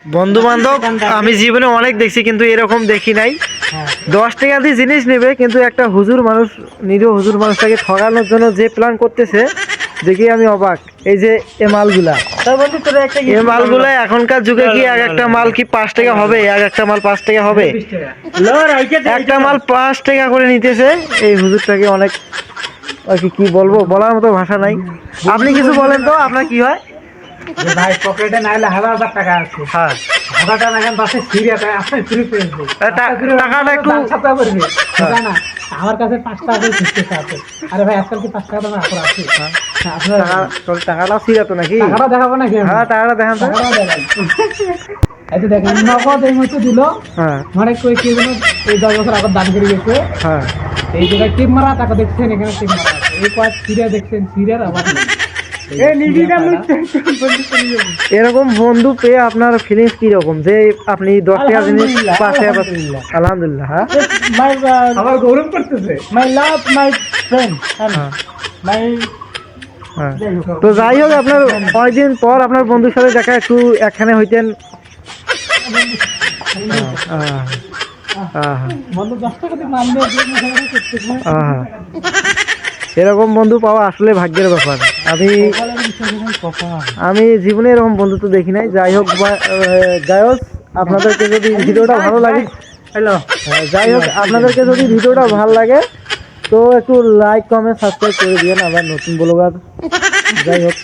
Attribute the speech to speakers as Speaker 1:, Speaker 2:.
Speaker 1: বন্ধু বান্ধব আমি জীবনে অনেক দেখছি কিন্তু এরকম দেখি নাই। 10 টাকা দিয়ে জিনিস নেবে কিন্তু একটা হুজুর মানুষ, নিরীহ হুজুর মানুষটাকে ঠকানোর জন্য যে প্ল্যান করতেছে দেখি আমি অবাক। এই যে এ মালগুলা, এ মালগুলা এখনকার যুগে কি এক একটা মাল কি 5 টাকা হবে? এক একটা মাল 5 টাকা হবে? একটা মাল 5 টাকা করে নিতেছে এই হুজুরটাকে। অনেক আর কি বলবো, বলার মতো ভাষা নাই। আপনি কিছু বলেন তো, আপনার কি হয়?
Speaker 2: ভাই পকেটে নাইলে 1000 টাকা আছে,
Speaker 1: হ্যাঁ,
Speaker 2: 1000 টাকা এখন বাসে সিরিয়াতে আপনি ফ্রি পেয়েছে
Speaker 1: টাকাটা একটু
Speaker 2: ছাপা করবে না। আমার কাছে 5 টাকা করে ফিরতে আছে। আরে ভাই আজকাল কি 5 টাকা দাম আপনার আছে? আপনার
Speaker 1: টাকাটা সিরাতো নাকি?
Speaker 2: টাকাটা দেখাবো নাকি?
Speaker 1: হ্যাঁ, টাকাটা দেখান তো।
Speaker 2: টাকাটা দেখাই। এই তো দেখেন নগদ এই মতো দিল।
Speaker 1: হ্যাঁ
Speaker 2: মানে কই কি যেন এই 10 বছর আগে দান করে গেছে।
Speaker 1: হ্যাঁ,
Speaker 2: এই জায়গায় টিপ মারা টাকা দেখছেন, এখানে টিপ মারা আছে। এই কয়েক সিরিয়া দেখছেন, সিরিয়ার আবার
Speaker 1: এরকম বন্ধু পেয়ে আপনার ফিলিংস কি রকম যে আপনি 10 টাকা জিনিস 5 টাকা পাচ্ছেন? আলহামদুলিল্লাহ। হ্যাঁ,
Speaker 2: আমার গৌরব করতেছে। মাই লাভ মাই ফ্রেন্ড মাই।
Speaker 1: হ্যাঁ। তো যাই হোক, আপনার কয়েকদিন পর আপনার বন্ধুর সাথে দেখা, একটু একখানে হইতেন।
Speaker 2: বন্ধু 10 টাকা দিয়ে মান দিয়ে
Speaker 1: এরকম বন্ধু পাওয়া আসলে ভাগ্যের ব্যাপার। আমি জীবনে এরকম বন্ধু তো দেখি নাই। যাই হোক, গায়স, আপনাদেরকে যদি ভিডিওটা ভালো লাগে, যাই হোক আপনাদেরকে যদি ভিডিওটা ভালো লাগে তো একটু লাইক কমেন্ট সাবস্ক্রাইব করে দিয়েন। আবার নতুন ব্লগার, যাই হোক।